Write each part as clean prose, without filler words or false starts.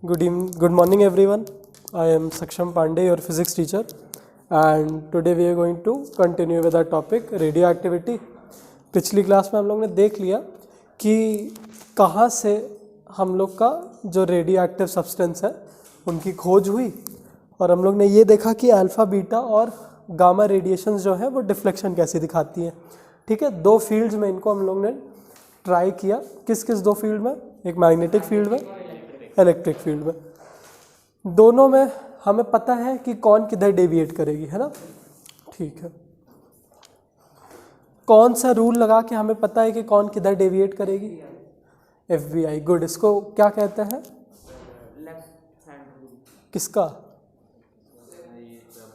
Good morning everyone. I am Saksham Pandey, your physics teacher, and today we are going to continue with our topic radioactivity. पिछली class में हम लोग ने देख लिया कि कहाँ से हम लोग का जो रेडियो एक्टिव सब्सटेंस है उनकी खोज हुई, और हम लोग ने ये देखा कि अल्फ़ा बीटा और गामा रेडिएशंस जो है वो डिफ्लेक्शन कैसे दिखाती हैं. ठीक है, दो फील्ड्स में इनको हम लोग ने ट्राई किया. किस किस दो फील्ड में? एक मैग्नेटिक फील्ड में, इलेक्ट्रिक फील्ड में. दोनों में हमें पता है कि कौन किधर डेविएट करेगी, है ना. ठीक है, कौन सा रूल लगा के हमें पता है कि कौन किधर डेविएट करेगी? FBI. गुड. इसको क्या कहते हैं? किसका?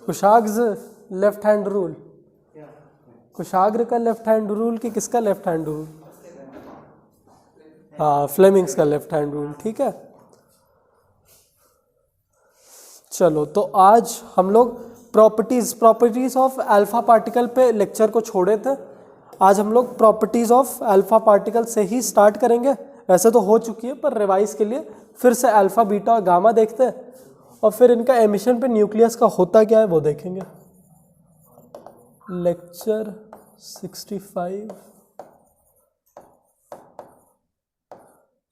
कुशाग्र लेफ्ट हैंड रूल. कुशाग्र का लेफ्ट हैंड रूल कि किसका लेफ्ट हैंड रूल? हाँ, फ्लेमिंग्स का लेफ्ट हैंड रूल. ठीक है, चलो तो आज हम लोग प्रॉपर्टीज ऑफ अल्फा पार्टिकल पे लेक्चर को छोड़े थे. आज हम लोग प्रॉपर्टीज ऑफ अल्फा पार्टिकल से ही स्टार्ट करेंगे. वैसे तो हो चुकी है, पर रिवाइज के लिए फिर से अल्फा बीटा और गामा देखते हैं, और फिर इनका एमिशन पे न्यूक्लियस का होता क्या है वो देखेंगे. लेक्चर 65.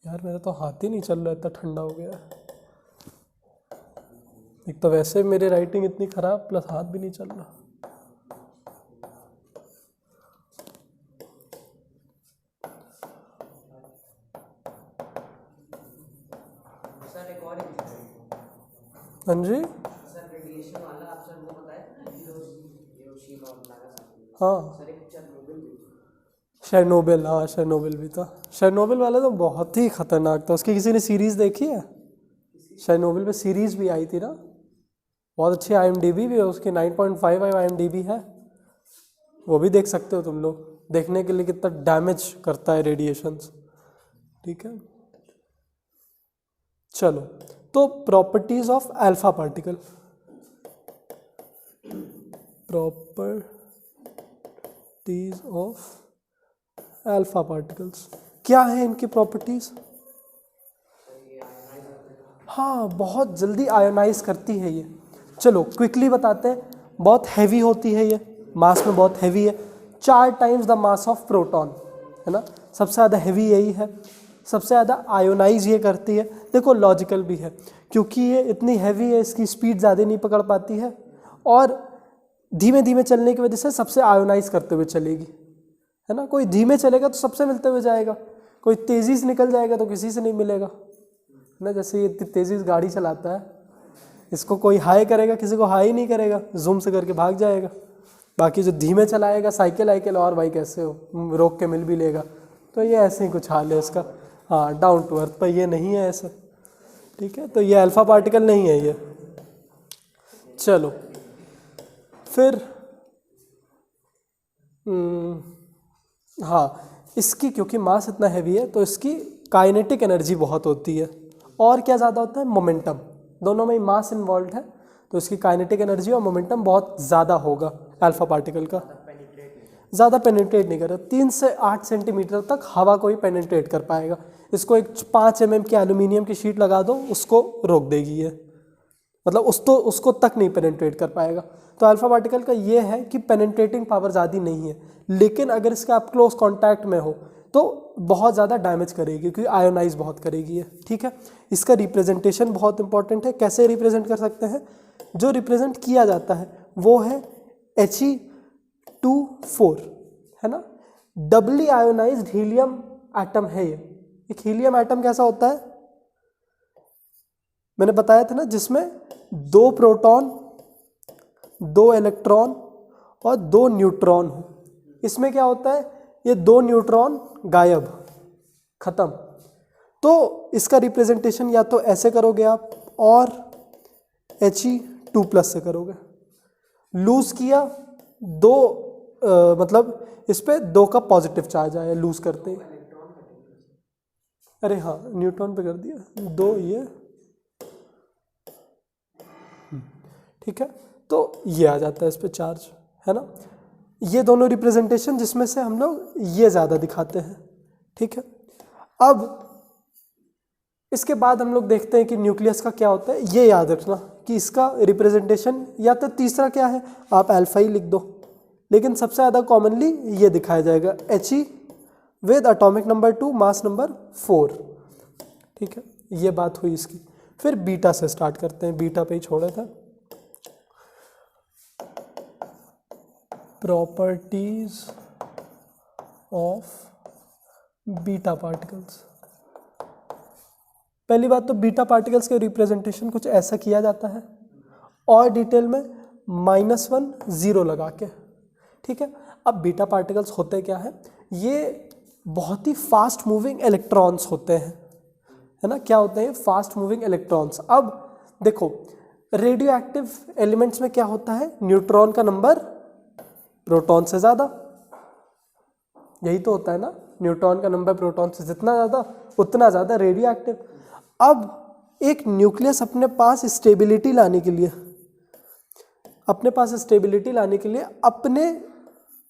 यार मेरा तो हाथ ही नहीं चल रहा, इतना ठंडा हो गया. एक तो वैसे मेरी राइटिंग इतनी खराब, प्लस हाथ भी नहीं चल रहा. हाँ जी, हाँ शेरनोबिल. हाँ शेरनोबिल भी था. शेरनोबिल वाला तो बहुत ही खतरनाक था. उसकी किसी ने सीरीज देखी है? शेरनोबिल पे सीरीज भी आई थी ना, बहुत अच्छी. IMDb भी है उसकी, 9.5 IMDb है. वो भी देख सकते हो तुम लोग, देखने के लिए कितना डैमेज करता है रेडिएशंस. ठीक है, चलो तो properties of alpha particle. Properties of alpha particles क्या है? इनकी प्रॉपर्टीज, हाँ, बहुत जल्दी आयोनाइज करती है ये. चलो क्विकली बताते हैं. बहुत हैवी होती है ये, मास में बहुत हैवी है. 4 times the mass of proton, है ना. सबसे ज़्यादा हैवी यही है, सबसे ज़्यादा आयोनाइज ये करती है. देखो लॉजिकल भी है, क्योंकि ये इतनी हैवी है, इसकी स्पीड ज़्यादा नहीं पकड़ पाती है, और धीमे धीमे चलने की वजह से सबसे आयोनाइज करते हुए चलेगी, है ना. कोई धीमे चलेगा तो सबसे मिलते हुए जाएगा, कोई तेज़ी से निकल जाएगा तो किसी से नहीं मिलेगा ना. जैसे ये तेज़ी से गाड़ी चलाता है, इसको कोई हाई करेगा, किसी को हाई नहीं करेगा, जूम से करके भाग जाएगा. बाकी जो धीमे चलाएगा साइकिल और भाई कैसे हो, रोक के मिल भी लेगा. तो ये ऐसे ही कुछ हाल है इसका. हाँ, डाउन टू अर्थ. पर ये नहीं है ऐसा. ठीक है, तो ये अल्फा पार्टिकल नहीं है ये. चलो फिर हाँ, इसकी क्योंकि मास इतना हैवी है तो इसकी काइनेटिक एनर्जी बहुत होती है. और क्या ज़्यादा होता है? मोमेंटम. दोनों में ही मास इन्वॉल्व है, तो इसकी काइनेटिक एनर्जी और मोमेंटम बहुत ज़्यादा होगा अल्फा पार्टिकल का. ज़्यादा पेनिट्रेट नहीं करेगा. 3 से 8 सेंटीमीटर तक हवा को ही पेनिट्रेट कर पाएगा. इसको एक 5 mm की एल्यूमिनियम की शीट लगा दो, उसको रोक देगी ये, मतलब उसको तक नहीं पेनिट्रेट कर पाएगा. तो अल्फा पार्टिकल का ये है कि पेनिट्रेटिंग पावर ज़्यादा नहीं है, लेकिन अगर इसका आप क्लोज कॉन्टैक्ट में हो तो बहुत ज़्यादा डैमेज करेगी, क्योंकि आयोनाइज बहुत करेगी ये. ठीक है, इसका रिप्रेजेंटेशन बहुत इंपॉर्टेंट है. कैसे रिप्रेजेंट कर सकते हैं? जो रिप्रेजेंट किया जाता है वो है He2 4, है ना. डबली आयोनाइज्ड हीलियम एटम है ये. एक हीलियम एटम कैसा होता है? मैंने बताया था ना, जिसमें 2 प्रोटॉन, 2 इलेक्ट्रॉन और 2 न्यूट्रॉन हो. इसमें क्या होता है? ये 2 न्यूट्रॉन गायब, खत्म. तो इसका रिप्रेजेंटेशन या तो ऐसे करोगे आप, और He2+ से करोगे. लूज किया 2 मतलब इस पे 2 का पॉजिटिव चार्ज आया लूज करते ही. अरे हाँ, न्यूट्रॉन पे कर दिया 2 ये. ठीक है, तो ये आ जाता है इस पे चार्ज, है ना. ये दोनों रिप्रेजेंटेशन जिसमें से हम लोग ये ज़्यादा दिखाते हैं. ठीक है, अब इसके बाद हम लोग देखते हैं कि न्यूक्लियस का क्या होता है। ये याद रखना कि इसका रिप्रेजेंटेशन या तो तीसरा क्या है, आप अल्फा ही लिख दो, लेकिन सबसे ज़्यादा कॉमनली ये दिखाया जाएगा He with atomic number 2 mass number 4। ठीक है, ये बात हुई इसकी। फिर बीटा से स्टार्ट करते हैं, बीटा पे ही छोड़े थे। Properties of beta particles. पहली बात तो बीटा पार्टिकल्स के रिप्रेजेंटेशन कुछ ऐसा किया जाता है, और डिटेल में -1 0 लगा के। ठीक है, अब बीटा पार्टिकल्स होते क्या है, ये बहुत ही फास्ट मूविंग इलेक्ट्रॉन्स होते हैं, है ना। क्या होते हैं, फास्ट मूविंग इलेक्ट्रॉन्स। अब देखो रेडियो एक्टिव एलिमेंट्स में क्या होता है, न्यूट्रॉन का नंबर प्रोटॉन से ज़्यादा, यही तो होता है ना, न्यूट्रॉन का नंबर प्रोटॉन से जितना ज़्यादा उतना ज़्यादा रेडियो एक्टिव। अब एक न्यूक्लियस अपने पास स्टेबिलिटी लाने के लिए, अपने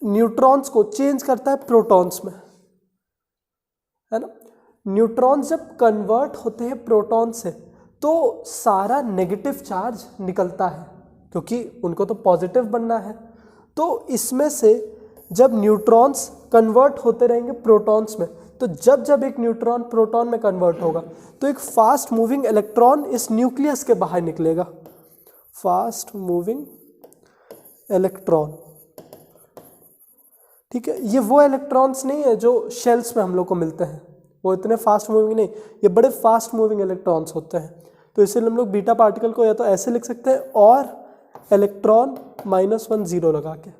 न्यूट्रॉन्स को चेंज करता है प्रोटॉन्स में, है ना। न्यूट्रॉन्स जब कन्वर्ट होते हैं प्रोटॉन से तो सारा नेगेटिव चार्ज निकलता है, क्योंकि उनको तो पॉजिटिव बनना है। तो इसमें से जब न्यूट्रॉन्स कन्वर्ट होते रहेंगे प्रोटॉन्स में, तो जब जब एक न्यूट्रॉन प्रोटॉन में कन्वर्ट होगा तो एक फास्ट मूविंग इलेक्ट्रॉन इस न्यूक्लियस के बाहर निकलेगा, फास्ट मूविंग इलेक्ट्रॉन। ठीक है, ये वो इलेक्ट्रॉन्स नहीं है जो शेल्स में हम लोग को मिलते हैं, वो इतने फास्ट मूविंग नहीं, ये बड़े फास्ट मूविंग इलेक्ट्रॉन्स होते हैं। तो इसलिए हम लोग बीटा पार्टिकल को या तो ऐसे लिख सकते हैं, और इलेक्ट्रॉन -1 0 लगा के।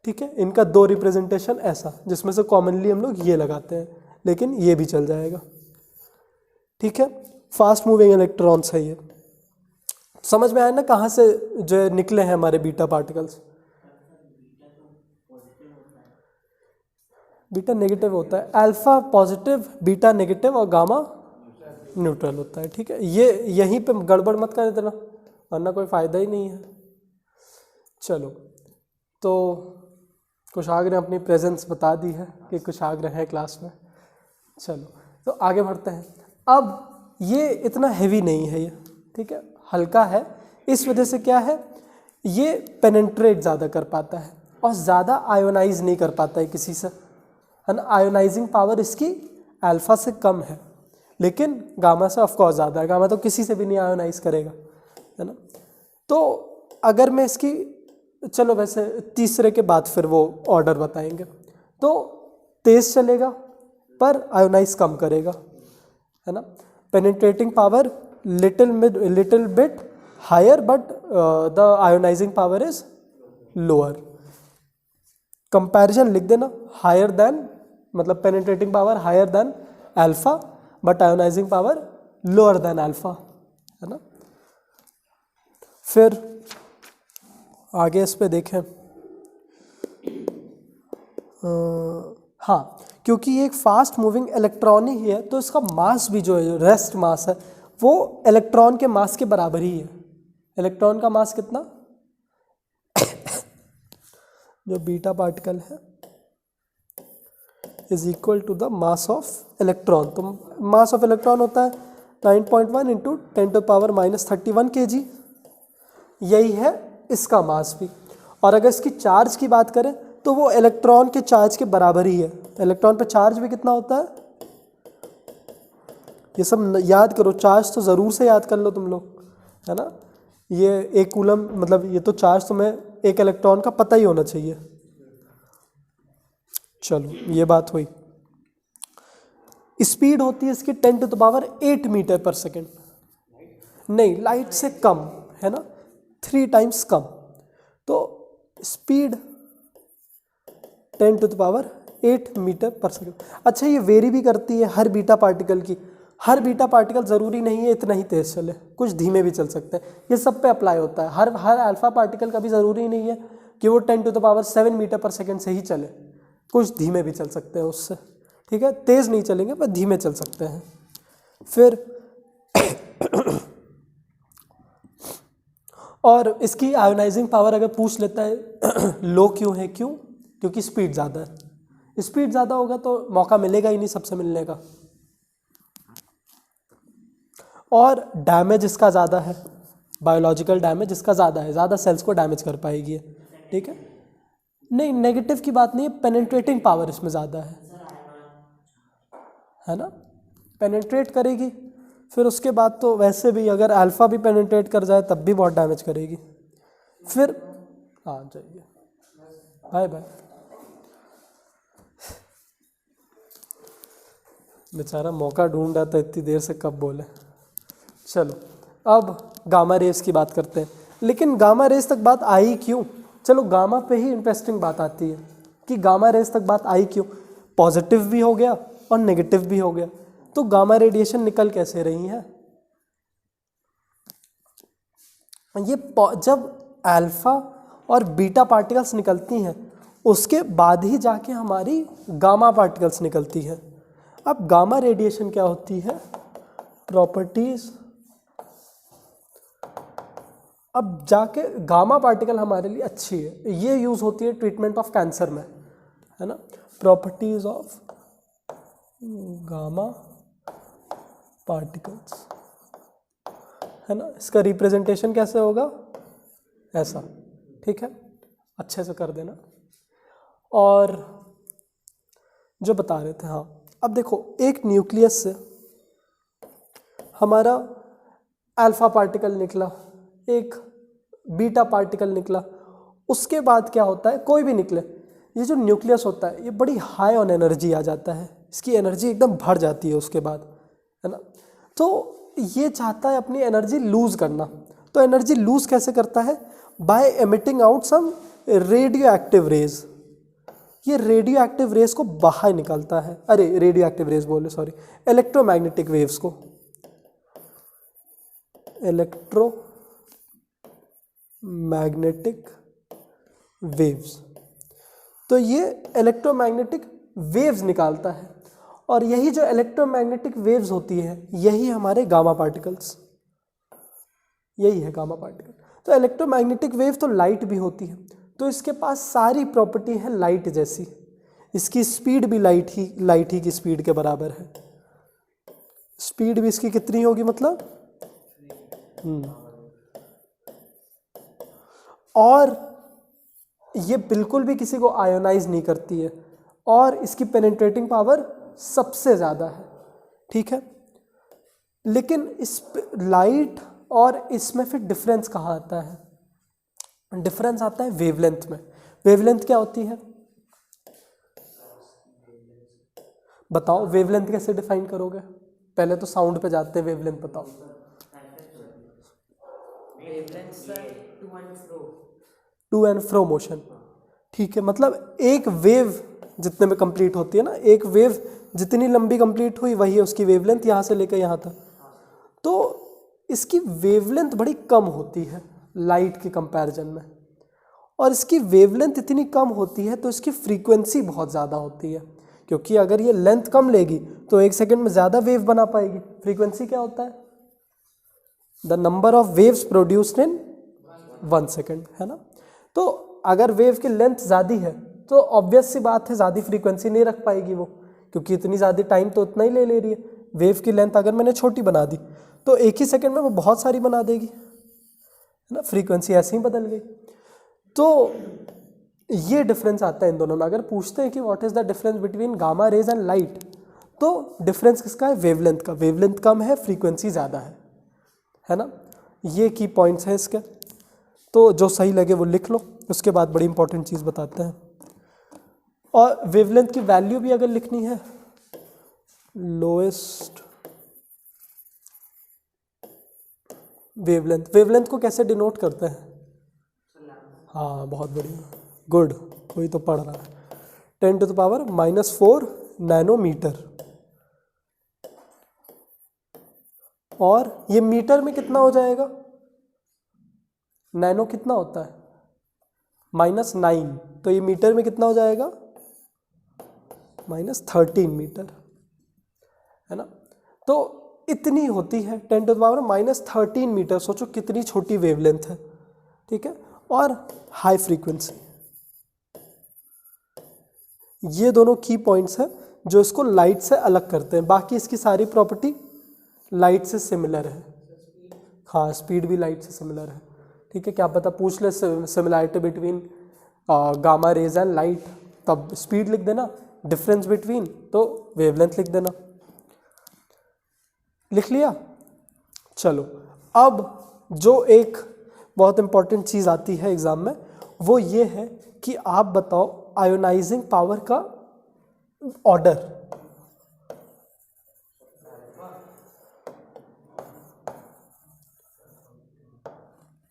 ठीक है, इनका दो रिप्रेजेंटेशन ऐसा, जिसमें से कॉमनली हम लोग ये लगाते हैं, लेकिन ये भी चल जाएगा। ठीक है, फास्ट मूविंग इलेक्ट्रॉन्स है ये। समझ में आया ना कहाँ से जो निकले हैं हमारे बीटा पार्टिकल्स। बीटा नेगेटिव होता है, अल्फा पॉजिटिव, बीटा नेगेटिव और गामा न्यूट्रल होता है। ठीक है, ये यहीं पे गड़बड़ मत कर देना, वरना कोई फ़ायदा ही नहीं है। चलो, तो कुशाग्र ने अपनी प्रेजेंस बता दी है कि कुशाग्र है क्लास में। चलो, तो आगे बढ़ते हैं। अब ये इतना हैवी नहीं है ये, ठीक है, हल्का है। इस वजह से क्या है, ये पेनेट्रेट ज़्यादा कर पाता है और ज़्यादा आयोनाइज नहीं कर पाता है किसी से, है ना। आयोनाइजिंग पावर इसकी अल्फा से कम है, लेकिन गामा से ऑफकोर्स ज़्यादा है। गामा तो किसी से भी नहीं आयोनाइज करेगा, है ना। तो अगर मैं इसकी, चलो वैसे तीसरे के बाद फिर वो ऑर्डर बताएंगे, तो तेज़ चलेगा पर आयोनाइज कम करेगा, है ना। Penetrating power little bit higher but the ionizing power is lower. Comparison लिख देना, हायर देन मतलब penetrating power higher than alpha but ionizing power lower than alpha, है ना। फिर आगे इस पे देखें, हाँ, क्योंकि ये एक फास्ट मूविंग इलेक्ट्रॉन ही है, तो इसका मास भी जो है, रेस्ट मास है, वो इलेक्ट्रॉन के मास के बराबर ही है। इलेक्ट्रॉन का मास कितना जो बीटा पार्टिकल है is equal to the mass of electron. तो मास ऑफ इलेक्ट्रॉन होता है 9.1 इंटू 10⁻³ kg, यही है इसका मास भी। और अगर इसकी चार्ज की बात करें तो वो इलेक्ट्रॉन के चार्ज के बराबर ही है। इलेक्ट्रॉन पे चार्ज भी कितना होता है, ये सब याद करो, चार्ज तो ज़रूर से याद कर लो तुम लोग, है ना। ये 1 कूलम मतलब ये तो चार्ज तुम्हें एक इलेक्ट्रॉन का पता ही होना चाहिए। चलो, ये बात हुई। स्पीड होती है इसकी 10⁸ मीटर पर सेकेंड, नहीं लाइट से कम, है ना, 3 टाइम्स कम। तो स्पीड 10⁸ मीटर पर सेकेंड। अच्छा, ये वेरी भी करती है हर बीटा पार्टिकल की। हर बीटा पार्टिकल ज़रूरी नहीं है इतना ही तेज़ चले, कुछ धीमे भी चल सकते हैं। ये सब पे अप्लाई होता है। हर अल्फा पार्टिकल का भी ज़रूरी नहीं है कि वो 10⁷ मीटर पर सेकेंड से ही चले, कुछ धीमे भी चल सकते हैं उससे। ठीक है, तेज़ नहीं चलेंगे पर धीमे चल सकते हैं। फिर और इसकी आयोनाइजिंग पावर अगर पूछ लेता है लो क्यों है, क्यों, क्योंकि स्पीड ज़्यादा है। स्पीड ज़्यादा होगा तो मौका मिलेगा ही नहीं सबसे मिलने का। और डैमेज इसका ज़्यादा है, बायोलॉजिकल डैमेज इसका ज़्यादा है, ज़्यादा सेल्स को डैमेज कर पाएगी ये, ठीक है। नहीं, नेगेटिव की बात नहीं है, पेनिट्रेटिंग पावर इसमें ज़्यादा है ना, पेनिट्रेट करेगी। फिर उसके बाद तो वैसे भी अगर अल्फ़ा भी पेनिट्रेट कर जाए तब भी बहुत डैमेज करेगी। फिर हाँ जाइए, बाय बाय। बेचारा मौका ढूंढ रहा था इतनी देर से, कब बोले। चलो अब गामा रेस की बात करते हैं। लेकिन गामा रेस तक बात आई क्यों? चलो गामा पे ही इंटरेस्टिंग बात आती है कि गामा रेस तक बात आई क्यों। पॉजिटिव भी हो गया और नेगेटिव भी हो गया, तो गामा रेडिएशन निकल कैसे रही है? ये जब अल्फा और बीटा पार्टिकल्स निकलती हैं उसके बाद ही जाके हमारी गामा पार्टिकल्स निकलती हैं। अब गामा रेडिएशन क्या होती है? प्रॉपर्टीज। अब जाके गामा पार्टिकल हमारे लिए अच्छी है, ये यूज होती है ट्रीटमेंट ऑफ कैंसर में, है ना। प्रॉपर्टीज ऑफ गामा पार्टिकल्स, है ना। इसका रिप्रेजेंटेशन कैसे होगा? ऐसा, ठीक है, अच्छे से कर देना। और जो बता रहे थे, हाँ अब देखो, एक न्यूक्लियस से हमारा अल्फा पार्टिकल निकला, एक बीटा पार्टिकल निकला, उसके बाद क्या होता है, कोई भी निकले, ये जो न्यूक्लियस होता है ये बड़ी हाई ऑन एनर्जी आ जाता है, इसकी एनर्जी एकदम भर जाती है उसके बाद, है ना। तो ये चाहता है अपनी एनर्जी लूज करना, तो एनर्जी लूज कैसे करता है? By emitting out some radioactive rays. ये रेडियो एक्टिव रेज को बाहर निकालता है, अरे रेडियो एक्टिव रेज बोले, सॉरी, इलेक्ट्रोमैग्नेटिक वेव्स को, इलेक्ट्रोमैग्नेटिक वेव्स। तो ये इलेक्ट्रोमैग्नेटिक वेव्स निकालता है, और यही जो इलेक्ट्रोमैग्नेटिक वेव्स होती है यही हमारे गामा पार्टिकल्स, यही है गामा पार्टिकल। तो इलेक्ट्रोमैग्नेटिक वेव तो लाइट भी होती है, तो इसके पास सारी प्रॉपर्टी है लाइट जैसी। इसकी स्पीड भी लाइट ही की स्पीड के बराबर है। स्पीड भी इसकी कितनी होगी मतलब? और ये बिल्कुल भी किसी को आयोनाइज नहीं करती है, और इसकी पेनिट्रेटिंग पावर सबसे ज़्यादा है, ठीक है। लेकिन इस लाइट और इसमें फिर डिफरेंस कहाँ आता है? डिफरेंस आता है वेवलेंथ में। वेवलेंथ क्या होती है बताओ? वेवलेंथ कैसे डिफाइन करोगे? पहले तो साउंड पे जाते हैं, वेवलेंथ बताओ। टू एंड फ्रो मोशन, ठीक है। मतलब एक वेव जितने में कंप्लीट होती है ना, एक वेव जितनी लंबी कंप्लीट हुई वही है उसकी वेवलेंथ, यहाँ से लेकर यहाँ तक। तो इसकी वेवलेंथ बड़ी कम होती है लाइट के कंपैरिजन में, और इसकी वेवलेंथ इतनी कम होती है तो इसकी फ्रीक्वेंसी बहुत ज़्यादा होती है, क्योंकि अगर ये लेंथ कम लेगी तो 1 सेकंड में ज़्यादा वेव बना पाएगी। फ्रीक्वेंसी क्या होता है? The number of waves produced in 1 second, है ना। तो अगर वेव की लेंथ ज़्यादा है तो ऑब्वियस सी बात है ज़्यादा फ्रीक्वेंसी नहीं रख पाएगी वो, क्योंकि इतनी ज़्यादा टाइम तो उतना ही ले रही है। वेव की लेंथ अगर मैंने छोटी बना दी तो 1 ही सेकंड में वो बहुत सारी बना देगी, है ना। फ्रीक्वेंसी ऐसे ही बदल गई। तो ये डिफरेंस आता है इन दोनों में। अगर पूछते हैं कि what is the difference between gamma rays and light, तो डिफरेंस किसका है? वेवलेंथ का। वेवलेंथ कम है, फ्रीक्वेंसी ज़्यादा है ना। ये की पॉइंट्स हैं इसके, तो जो सही लगे वो लिख लो। उसके बाद बड़ी इंपॉर्टेंट चीज़ बताते हैं, और वेवलेंथ की वैल्यू भी अगर लिखनी है, लोएस्ट वेवलेंथ। वेवलेंथ को कैसे डिनोट करते हैं? हाँ बहुत बढ़िया, गुड, कोई तो पढ़ रहा है। 10⁻⁻⁴ नैनोमीटर। और ये मीटर में कितना हो जाएगा? नैनो कितना होता है? -9, तो ये मीटर में कितना हो जाएगा? -13 मीटर, है ना। तो इतनी होती है 10⁻⁻13 मीटर। सोचो कितनी छोटी वेवलेंथ है, ठीक है। और हाई फ्रीक्वेंसी, ये दोनों की पॉइंट्स हैं जो इसको लाइट से अलग करते हैं। बाकी इसकी सारी प्रॉपर्टी लाइट से सिमिलर है। हाँ, स्पीड भी लाइट से सिमिलर है। ठीक है, क्या पता पूछ ले similarity between gamma rays and light, तब स्पीड लिख देना, डिफरेंस बिटवीन तो वेवलेंथ लिख देना। लिख लिया? चलो, अब जो एक बहुत इंपॉर्टेंट चीज़ आती है एग्जाम में, वो ये है कि आप बताओ आयोनाइजिंग पावर का ऑर्डर।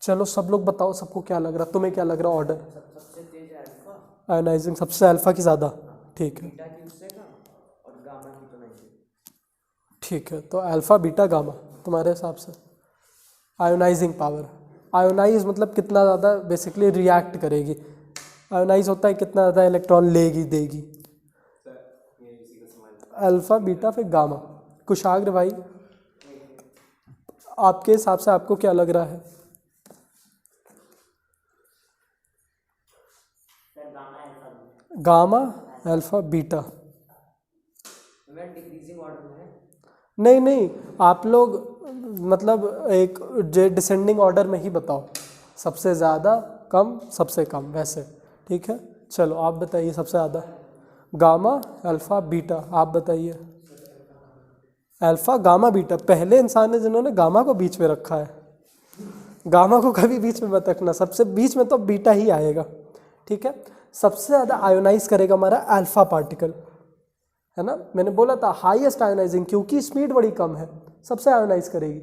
चलो सब लोग बताओ, सबको क्या लग रहा, तुम्हें क्या लग रहा ऑर्डर? सबसे तेज अल्फा, आयोनाइजिंग सबसे अल्फा की ज़्यादा। ठीक है, बीटा की उससे कम, और गामा की तो नहीं। ठीक है, तो अल्फा बीटा गामा तुम्हारे हिसाब से। आयोनाइजिंग पावर, आयोनाइज मतलब कितना ज़्यादा बेसिकली रिएक्ट करेगी। आयोनाइज होता है कितना ज़्यादा इलेक्ट्रॉन लेगी देगी। अल्फा बीटा फिर गामा। कुशाग्र भाई, आपके हिसाब से आपको क्या लग रहा है? Gamma alpha beta. Decreasing order में है। नहीं नहीं, आप लोग मतलब एक डिसेंडिंग ऑर्डर में ही बताओ, सबसे ज़्यादा कम सबसे कम वैसे। ठीक है, चलो आप बताइए सबसे ज़्यादा। गामा अल्फा बीटा, आप बताइए। अल्फा गामा बीटा, पहले इंसान है जिन्होंने गामा को बीच में रखा है। गामा को कभी बीच में मत रखना, सबसे बीच में तो बीटा ही आएगा। ठीक है, सबसे ज़्यादा आयोनाइज करेगा हमारा अल्फा पार्टिकल, है ना। मैंने बोला था हाईएस्ट आयोनाइजिंग, क्योंकि स्पीड बड़ी कम है, सबसे आयोनाइज करेगी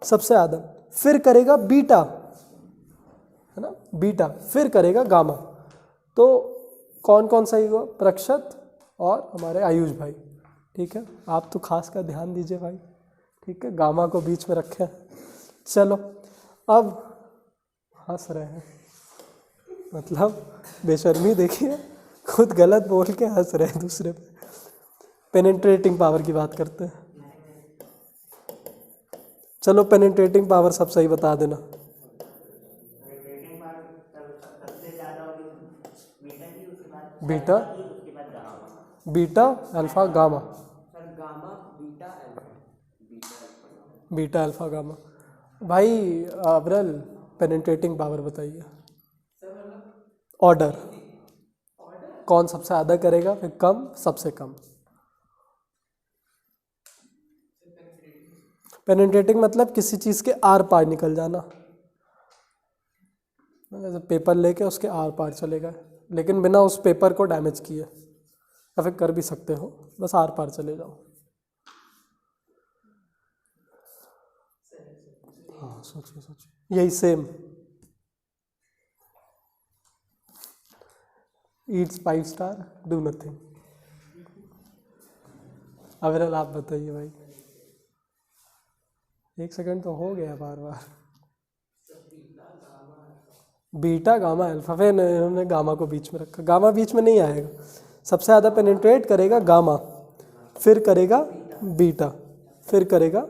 सबसे ज़्यादा। फिर करेगा बीटा, है ना, बीटा, फिर करेगा गामा। तो कौन कौन सा ही हुआ? प्रक्षत और हमारे आयुष भाई। ठीक है, आप तो खास का ध्यान दीजिए भाई। ठीक है, गामा को बीच में रखें। चलो, अब हंस रहे हैं, मतलब बेशर्मी देखिए, खुद गलत बोल के हंस रहे हैं दूसरे पे। पेनिट्रेटिंग पावर की बात करते हैं। चलो पेनिट्रेटिंग पावर सब सही बता देना। Beta beta alpha gamma. Gamma beta alpha, beta alpha gamma. भाई अवरल, पेनिट्रेटिंग पावर बताइए। ऑर्डर, कौन सबसे ज़्यादा करेगा, फिर कम सबसे कम। पेनिट्रेटिंग मतलब किसी चीज़ के आर पार निकल जाना, जैसे पेपर लेके उसके आर पार चलेगा, लेकिन बिना उस पेपर को डैमेज किए, या फिर कर भी सकते हो, बस आर पार चले जाओ। हाँ सोचिए सोचिए, यही same. Yeats 5 star, do nothing. अविरल आप बताइए भाई। एक सेकंड तो हो गया बार बार। बीटा गामा अल्फा, फिर इन्होंने गामा को बीच में रखा, गामा बीच में नहीं आएगा। सबसे ज़्यादा पेनिट्रेट करेगा गामा, फिर करेगा बीटा, फिर करेगा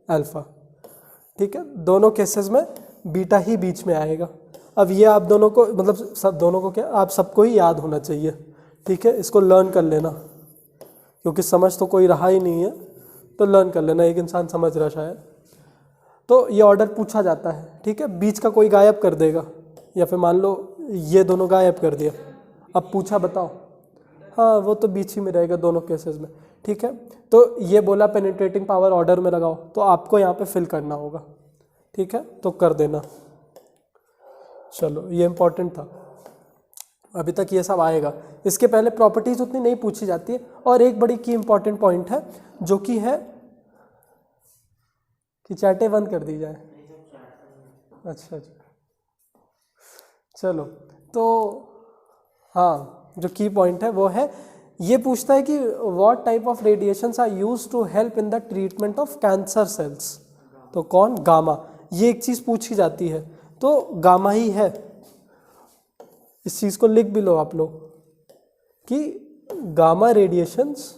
अल्फा। ठीक है, दोनों केसेस में बीटा ही बीच में आएगा। अब ये आप दोनों को, मतलब सब दोनों को क्या, आप सबको ही याद होना चाहिए। ठीक है, इसको लर्न कर लेना, क्योंकि समझ तो कोई रहा ही नहीं है, तो लर्न कर लेना। एक इंसान समझ रहा शायद। तो ये ऑर्डर पूछा जाता है। ठीक है, बीच का कोई गायब कर देगा, या फिर मान लो ये दोनों गायब कर दिया, अब पूछा बताओ, हाँ वो तो बीच ही में रहेगा दोनों केसेस में। ठीक है, तो ये बोला पेनिट्रेटिंग पावर ऑर्डर में लगाओ, तो आपको यहाँ पे फिल करना होगा। ठीक है, तो कर देना। चलो, ये इम्पोर्टेंट था, अभी तक ये सब आएगा। इसके पहले प्रॉपर्टीज उतनी नहीं पूछी जाती है। और एक बड़ी की इम्पॉर्टेंट पॉइंट है, जो कि है कि चैटें बंद कर दी जाए। अच्छा अच्छा, चलो, तो हाँ, जो की पॉइंट है वो है, ये पूछता है कि what type of radiations are used to help in the treatment of cancer cells. तो कौन? गामा। ये एक चीज़ पूछी जाती है, तो गामा ही है। इस चीज़ को लिख भी लो आप लोग कि गामा रेडिएशंस,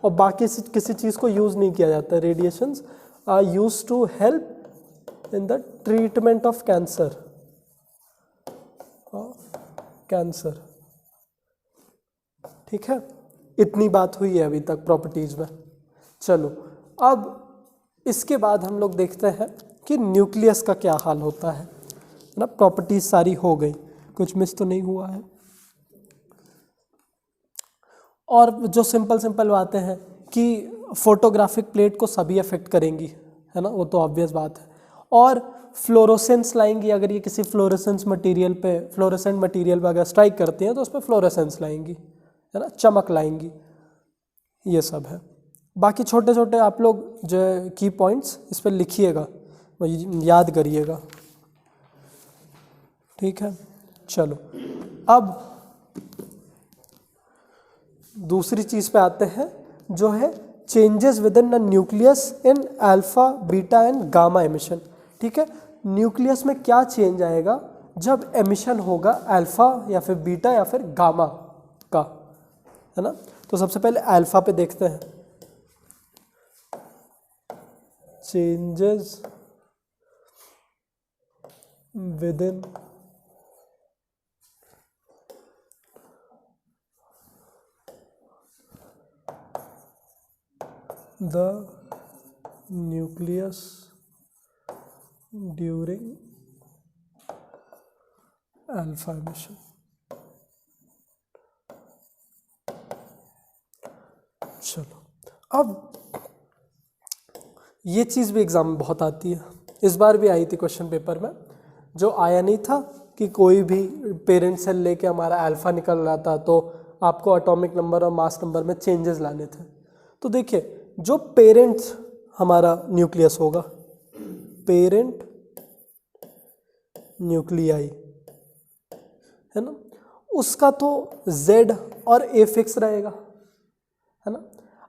और बाकी किसी चीज़ को यूज़ नहीं किया जाता। Radiations are used to help in the treatment of cancer, ठीक है। इतनी बात हुई है अभी तक प्रॉपर्टीज़ में। चलो अब इसके बाद हम लोग देखते हैं कि न्यूक्लियस का क्या हाल होता है ना। प्रॉपर्टीज सारी हो गई, कुछ मिस तो नहीं हुआ है। और जो सिंपल बातें हैं कि फोटोग्राफिक प्लेट को सभी अफेक्ट करेंगी, है ना, वो तो ऑब्वियस बात है। और फ्लोरोसेंस लाएंगी, अगर ये किसी फ्लोरोसेंट मटेरियल पे अगर स्ट्राइक करती हैं तो उस पर फ्लोरोसेंस लाएंगी, है ना, चमक लाएंगी। ये सब है। बाकी छोटे छोटे आप लोग जो की पॉइंट्स इस पर लिखिएगा, याद करिएगा, ठीक है। चलो अब दूसरी चीज़ पे आते हैं, जो है changes with in the nucleus in alpha beta and gamma emission. ठीक है, न्यूक्लियस में क्या चेंज आएगा जब एमिशन होगा अल्फा या फिर बीटा या फिर गामा का, है ना। तो सबसे पहले अल्फा पे देखते हैं, changes with in the nucleus during alpha emission। चलो अब ये चीज़ भी एग्जाम में बहुत आती है, इस बार भी आई थी क्वेश्चन पेपर में। जो आया नहीं था कि कोई भी पेरेंट सेल लेके हमारा अल्फा निकल रहा था तो आपको एटॉमिक नंबर और मास नंबर में चेंजेस लाने थे। तो देखिए, जो पेरेंट हमारा न्यूक्लियस होगा, पेरेंट न्यूक्लियाई, है ना, उसका तो Z और A फिक्स रहेगा, है ना।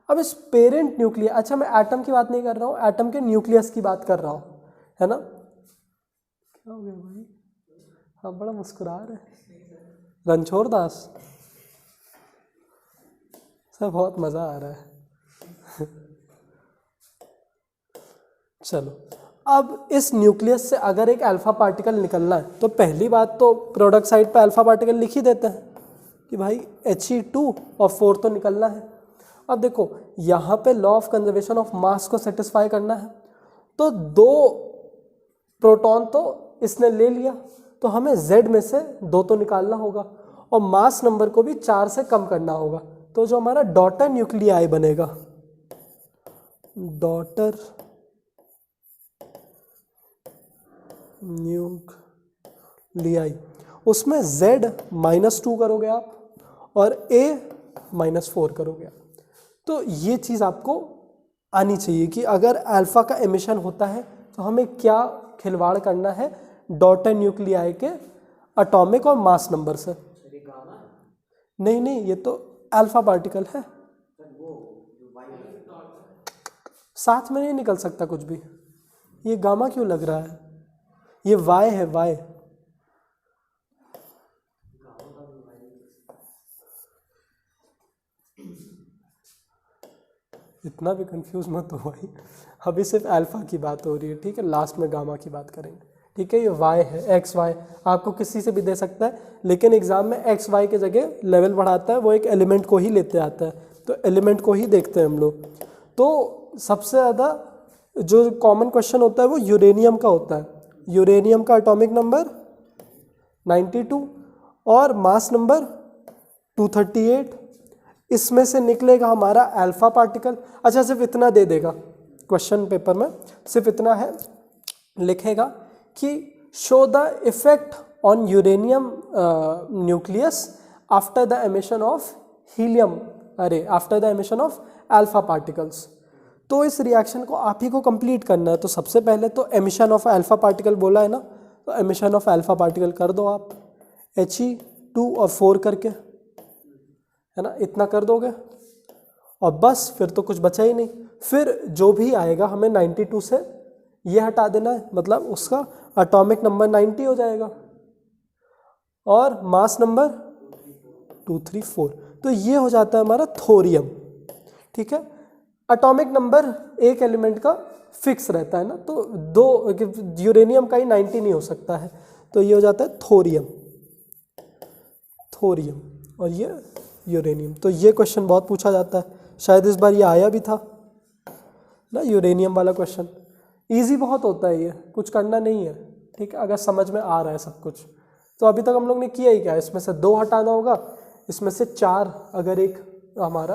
अब इस पेरेंट न्यूक्लियस, अच्छा मैं एटम की बात नहीं कर रहा हूँ, एटम के न्यूक्लियस की बात कर रहा हूँ, है ना। क्या हो गया भाई, आप बड़ा मुस्कुरा रहे। रणछोड़ दास सर, बहुत मज़ा आ रहा है। चलो अब इस न्यूक्लियस से अगर एक अल्फा पार्टिकल निकलना है तो पहली बात तो प्रोडक्ट साइड पे अल्फा पार्टिकल लिख ही देते हैं कि भाई He2 और 4 तो निकलना है। अब देखो यहाँ पे law of conservation of mass को सेटिस्फाई करना है, तो 2 प्रोटॉन तो इसने ले लिया, तो हमें Z में से 2 तो निकालना होगा और मास नंबर को भी 4 से कम करना होगा। तो जो हमारा डॉटर न्यूक्लियाई बनेगा, डॉटर न्यूक्लियाई, उसमें Z -2 करोगे आप और A -4 करोगे आप। तो ये चीज़ आपको आनी चाहिए कि अगर अल्फा का एमिशन होता है तो हमें क्या खिलवाड़ करना है डॉटर न्यूक्लियाई के एटॉमिक और मास नंबर से। नहीं, ये तो अल्फा पार्टिकल है, साथ में नहीं निकल सकता कुछ भी। ये गामा क्यों लग रहा है, ये वाई है, वाई। इतना भी कंफ्यूज मत हो भाई, अभी सिर्फ अल्फा की बात हो रही है, ठीक है। लास्ट में गामा की बात करेंगे, ठीक है। ये वाई है, एक्स वाई आपको किसी से भी दे सकता है, लेकिन एग्जाम में एक्स वाई के जगह लेवल बढ़ाता है, वो एक एलिमेंट को ही लेते आता है, तो एलिमेंट को ही देखते हैं हम लोग। तो सबसे ज़्यादा जो कॉमन क्वेश्चन होता है वो यूरेनियम का होता है। यूरेनियम का एटॉमिक नंबर 92 और मास नंबर 238, इसमें से निकलेगा हमारा अल्फा पार्टिकल। अच्छा सिर्फ इतना दे देगा क्वेश्चन पेपर में, सिर्फ इतना है, लिखेगा कि show the effect on uranium nucleus after the emission of helium, after the emission of alpha particles. तो इस रिएक्शन को आप ही को कंप्लीट करना है। तो सबसे पहले तो एमिशन ऑफ अल्फा पार्टिकल बोला है ना, तो एमिशन ऑफ अल्फा पार्टिकल कर दो आप He2 और 4 करके, है ना, इतना कर दोगे और बस फिर तो कुछ बचा ही नहीं। फिर जो भी आएगा हमें 92 से ये हटा देना है, मतलब उसका एटॉमिक नंबर 90 हो जाएगा और मास नंबर 234, तो ये हो जाता है हमारा थोरियम, ठीक है। एटॉमिक नंबर एक एलिमेंट का फिक्स रहता है ना, तो 2 यूरेनियम का ही 90 नहीं हो सकता है, तो ये हो जाता है थोरियम, और ये यूरेनियम। तो ये क्वेश्चन बहुत पूछा जाता है, शायद इस बार ये आया भी था ना, यूरेनियम वाला क्वेश्चन। इजी बहुत होता है, ये कुछ करना नहीं है, ठीक है, अगर समझ में आ रहा है सब कुछ। तो अभी तक हम लोग ने किया ही क्या, इसमें से 2 हटाना होगा, इसमें से 4 अगर एक हमारा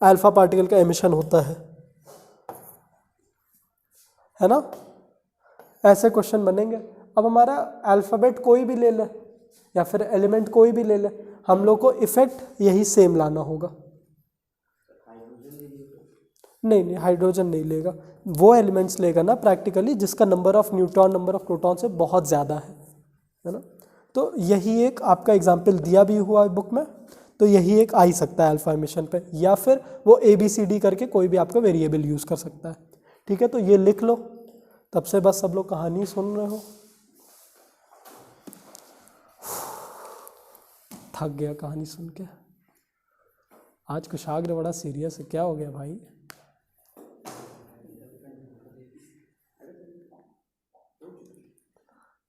अल्फा पार्टिकल का एमिशन होता है ना, ऐसे क्वेश्चन बनेंगे। अब हमारा अल्फ़ाबेट कोई भी ले ले या फिर एलिमेंट कोई भी ले ले, हम लोग को इफेक्ट यही सेम लाना होगा। नहीं, हाइड्रोजन नहीं लेगा, वो एलिमेंट्स लेगा ना प्रैक्टिकली जिसका number of neutron number of proton से बहुत ज़्यादा है ना। तो यही एक आपका एग्जाम्पल दिया भी हुआ है बुक में, तो यही एक आ ही सकता है अल्फा एमिशन पे, या फिर वो ABCD करके कोई भी आपका वेरिएबल यूज़ कर सकता है, ठीक है। तो ये लिख लो, तब से बस सब लोग कहानी सुन रहे हो। थक गया कहानी सुन के। आज कुशाग्र बड़ा सीरियस है, क्या हो गया भाई?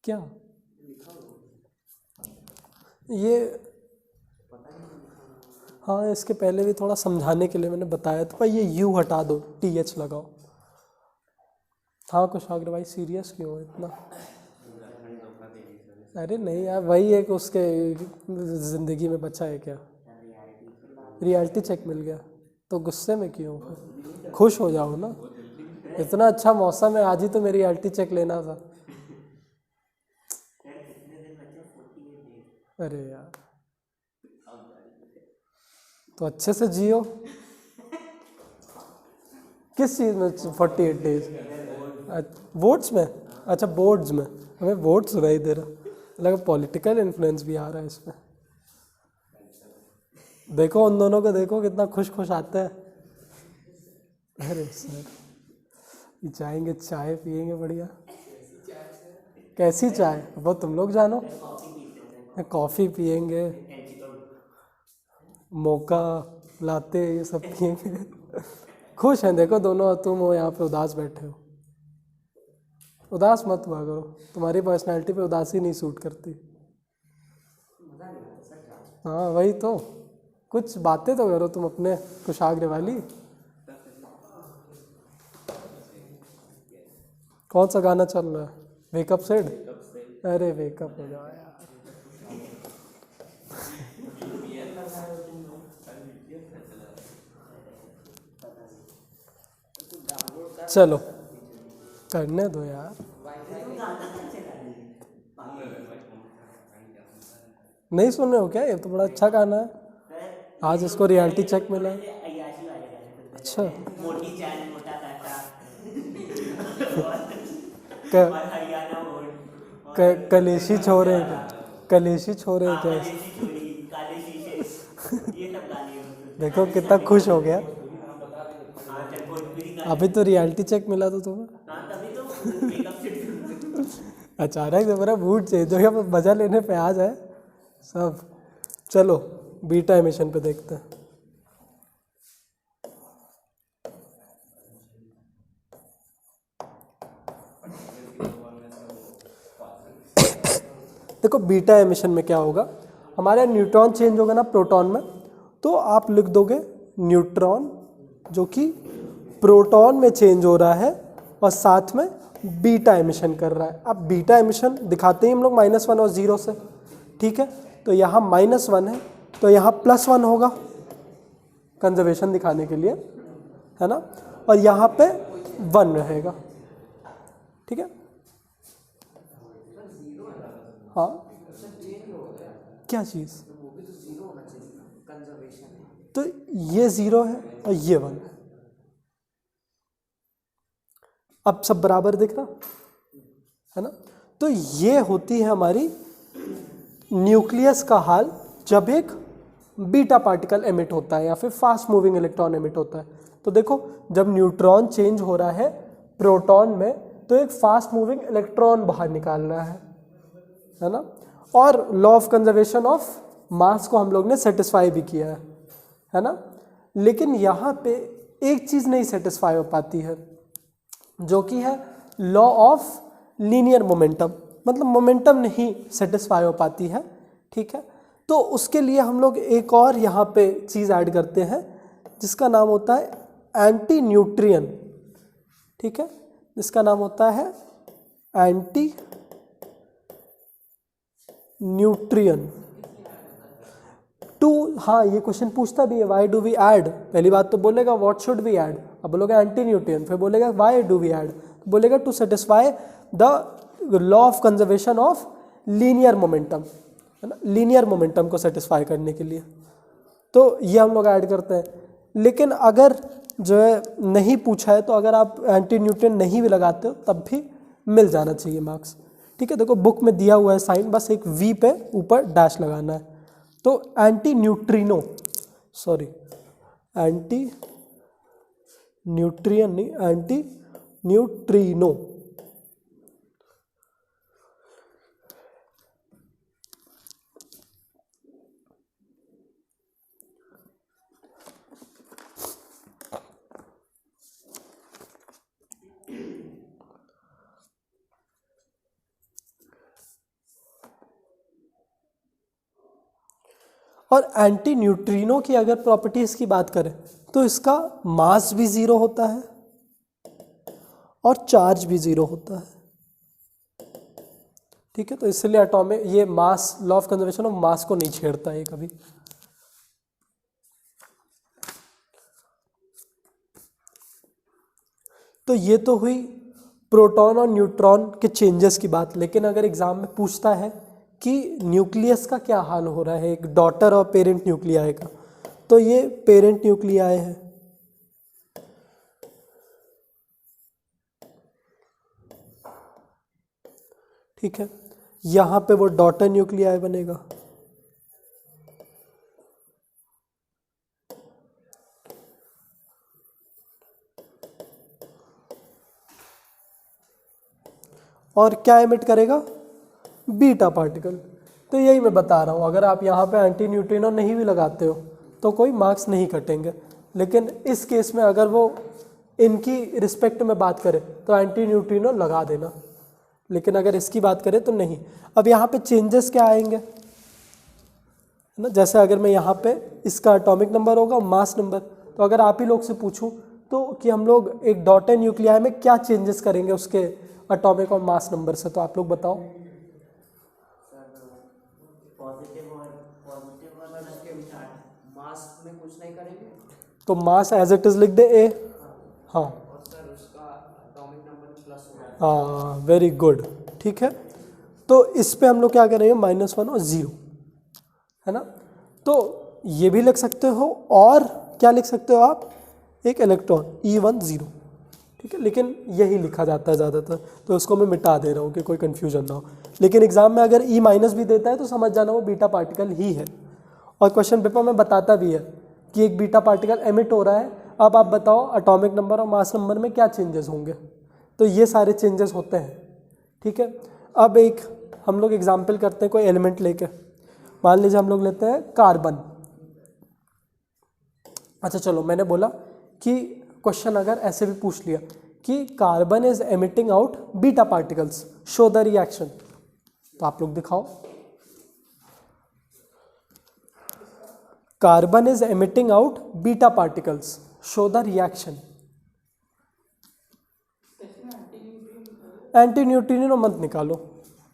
क्या ये? हाँ, इसके पहले भी थोड़ा समझाने के लिए मैंने बताया था, पर ये यू हटा दो, TH लगाओ। हाँ कुशाग्र भाई, सीरियस क्यों हो इतना? अरे नहीं यार, वही एक उसके ज़िंदगी में बचा है क्या? रियलिटी चेक मिल गया तो गुस्से में क्यों? खुश हो जाओ ना, इतना अच्छा मौसम है, आज ही तो मेरी रियलिटी चेक लेना था। अरे यार, तो अच्छे से जियो। किस चीज़ में 48 डेज? वोट्स में? अच्छा बोर्ड्स में, हमें वोट सुनाई दे रहा, लगा पॉलिटिकल इन्फ्लुएंस भी आ रहा है इसमें। देखो उन दोनों को, देखो कितना खुश खुश आते हैं। अरे सर, जाएंगे चाय पियेंगे बढ़िया। कैसी चाय वो तुम लोग जानो, कॉफ़ी पियेंगे, मोका लाते, ये सब पियेंगे। खुश हैं देखो दोनों, तुम हो यहाँ पे उदास बैठे हो। उदास मत हुआ करो, तुम्हारी पर्सनैलिटी पे उदासी नहीं सूट करती। हाँ वही तो, कुछ बातें तो करो तुम अपने कुशाग्र वाली। कौन सा गाना चल रहा है? Wake up said? अरे वेकअप हो जाओ यार। चलो करने दो यार, नहीं सुन रहे हो क्या? ये तो बड़ा अच्छा गाना है, आज इसको रियलिटी चेक मिला है। अच्छा मोटी चाय मोटा काटा क- और हरियाणा वोट कलेशी छोरे, कलेशी छोरे और क्या? काले सी चोरी काले शीशे, ये सब गाने हैं। देखो कितना खुश हो गया। हाँ चल भोजपुरी गाने। अभी तो रियलिटी चेक मिला तो तुम्हें, हाँ तभी तो मेकअप सेट। अचानक से मेरा मूड चेंज हो गया, मजा लेने पे आ जाए सब। चलो बीटा एमिशन पे देखते हैं। देखो बीटा एमिशन में क्या होगा, हमारे न्यूट्रॉन चेंज होगा ना प्रोटॉन में, तो आप लिख दोगे न्यूट्रॉन जो कि प्रोटॉन में चेंज हो रहा है और साथ में बीटा एमिशन कर रहा है। अब बीटा एमिशन दिखाते ही हम लोग -1 और 0 से, ठीक है। तो यहाँ -1 है तो यहाँ +1 होगा कंजर्वेशन दिखाने के लिए, है ना, और यहाँ पे 1 रहेगा, ठीक है। हाँ क्या चीज़? तो ये 0 है और ये 1 है। अब सब बराबर दिख रहा है ना। तो ये होती है हमारी न्यूक्लियस का हाल जब एक बीटा पार्टिकल एमिट होता है या फिर फास्ट मूविंग इलेक्ट्रॉन एमिट होता है। तो देखो जब न्यूट्रॉन चेंज हो रहा है प्रोटॉन में, तो एक फास्ट मूविंग इलेक्ट्रॉन बाहर निकाल रहा है ना। और law of conservation of mass को हम लोग ने सेटिस्फाई भी किया है ना। लेकिन यहाँ पे एक चीज़ नहीं सेटिस्फाई हो पाती है, जो कि है लॉ ऑफ लीनियर मोमेंटम, मतलब मोमेंटम नहीं सेटिस्फाई हो पाती है, ठीक है। तो उसके लिए हम लोग एक और यहाँ पे चीज़ ऐड करते हैं जिसका नाम होता है एंटी न्यूट्रियन, ठीक है, जिसका नाम होता है एंटी न्यूट्रियन टू। हाँ, ये क्वेश्चन पूछता भी है व्हाई डू वी ऐड। पहली बात तो बोलेगा व्हाट शुड वी ऐड, अब बोलोगे एंटी न्यूट्रियन, फिर बोलेगा व्हाई डू वी ऐड, तो बोलेगा to satisfy the law of conservation of linear momentum, है ना, लीनियर मोमेंटम को सेटिस्फाई करने के लिए। तो ये हम लोग ऐड करते हैं। लेकिन अगर जो है नहीं पूछा है तो अगर आप एंटी न्यूट्रियन नहीं भी लगाते हो तब भी मिल जाना चाहिए मार्क्स, ठीक है। देखो बुक में दिया हुआ है साइन, बस एक वी पे ऊपर डैश लगाना है। तो anti neutrino, sorry anti nutrient नहीं, एंटी न्यूट्रिनो। और एंटी न्यूट्रिनो की अगर प्रॉपर्टीज की बात करें तो इसका मास भी ज़ीरो होता है और चार्ज भी ज़ीरो होता है, ठीक है। तो इसलिए एटॉमिक, ये mass, law of conservation of mass को नहीं छेड़ता है कभी। तो ये तो हुई प्रोटॉन और न्यूट्रॉन के चेंजेस की बात। लेकिन अगर एग्जाम में पूछता है कि न्यूक्लियस का क्या हाल हो रहा है, एक डॉटर और पेरेंट न्यूक्लियाई का, तो ये पेरेंट न्यूक्लियाई है, ठीक है। यहाँ पे वो डॉटर न्यूक्लियाई बनेगा, और क्या एमिट करेगा, बीटा पार्टिकल। तो यही मैं बता रहा हूँ, अगर आप यहाँ पे एंटी न्यूट्रिनो नहीं भी लगाते हो तो कोई मार्क्स नहीं कटेंगे। लेकिन इस केस में अगर वो इनकी रिस्पेक्ट में बात करें तो एंटी न्यूट्रिनो लगा देना, लेकिन अगर इसकी बात करें तो नहीं। अब यहाँ पे चेंजेस क्या आएंगे, है ना, जैसे अगर मैं यहाँ पे इसका एटॉमिक नंबर होगा, मास नंबर, तो अगर आप ही लोग से पूछूं तो कि हम लोग एक डॉटर न्यूक्लियाई में क्या चेंजेस करेंगे उसके एटॉमिक और मास नंबर से, तो आप लोग बताओ। मास में कुछ नहीं करेंगे, तो मास एज इट इज लिख दे ए, हाँ और सर उसका एटॉमिक नंबर प्लस होगा। हाँ, वेरी गुड, ठीक है। तो इस पे हम लोग क्या करेंगे, -1 और 0, है ना। तो ये भी लिख सकते हो, और क्या लिख सकते हो आप, एक इलेक्ट्रॉन E1 0, ठीक है। लेकिन यही लिखा जाता है ज़्यादातर, तो उसको मैं मिटा दे रहा हूँ कि कोई कन्फ्यूजन ना हो। लेकिन एग्जाम में अगर E- भी देता है तो समझ जाना वो बीटा पार्टिकल ही है। और क्वेश्चन पेपर में बताता भी है कि एक बीटा पार्टिकल एमिट हो रहा है, अब आप बताओ एटॉमिक नंबर और मास नंबर में क्या चेंजेस होंगे। तो ये सारे चेंजेस होते हैं, ठीक है। अब एक हम लोग एग्जाम्पल करते हैं कोई एलिमेंट लेके, मान लीजिए हम लोग लेते हैं कार्बन। अच्छा चलो, मैंने बोला कि क्वेश्चन अगर ऐसे भी पूछ लिया कि carbon is emitting out beta particles, show the reaction, तो आप लोग दिखाओ। Carbon is emitting out beta particles, show the reaction. Anti neutrino मत निकालो,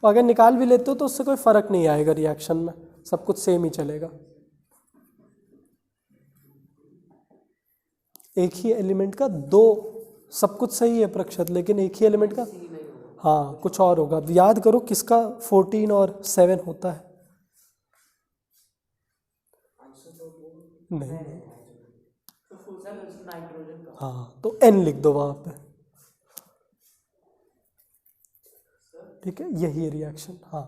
अगर निकाल भी लेते हो तो उससे कोई फर्क नहीं आएगा रिएक्शन में, सब कुछ सेम ही चलेगा। एक ही एलिमेंट का दो, सब कुछ सही है प्रतिशत, लेकिन एक ही एलिमेंट का हाँ कुछ और होगा। याद करो किसका 14 और 7 होता है, नहीं सर नाइट्रोजन का, हाँ, तो N लिख दो वहाँ पे, ठीक है, यही है रिएक्शन। हाँ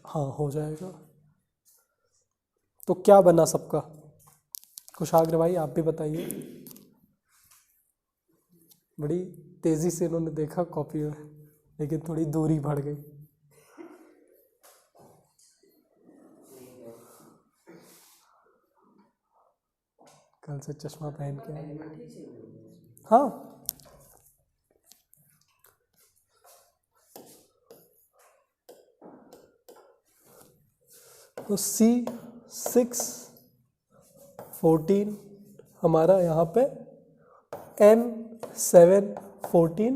हाँ हो जाएगा। तो क्या बना सबका, कुशाग्र भाई आप भी बताइए। बड़ी तेजी से इन्होंने देखा कॉपी में, लेकिन थोड़ी दूरी बढ़ गई। कल से चश्मा पहन के आए। हाँ तो C614 हमारा यहाँ पे N714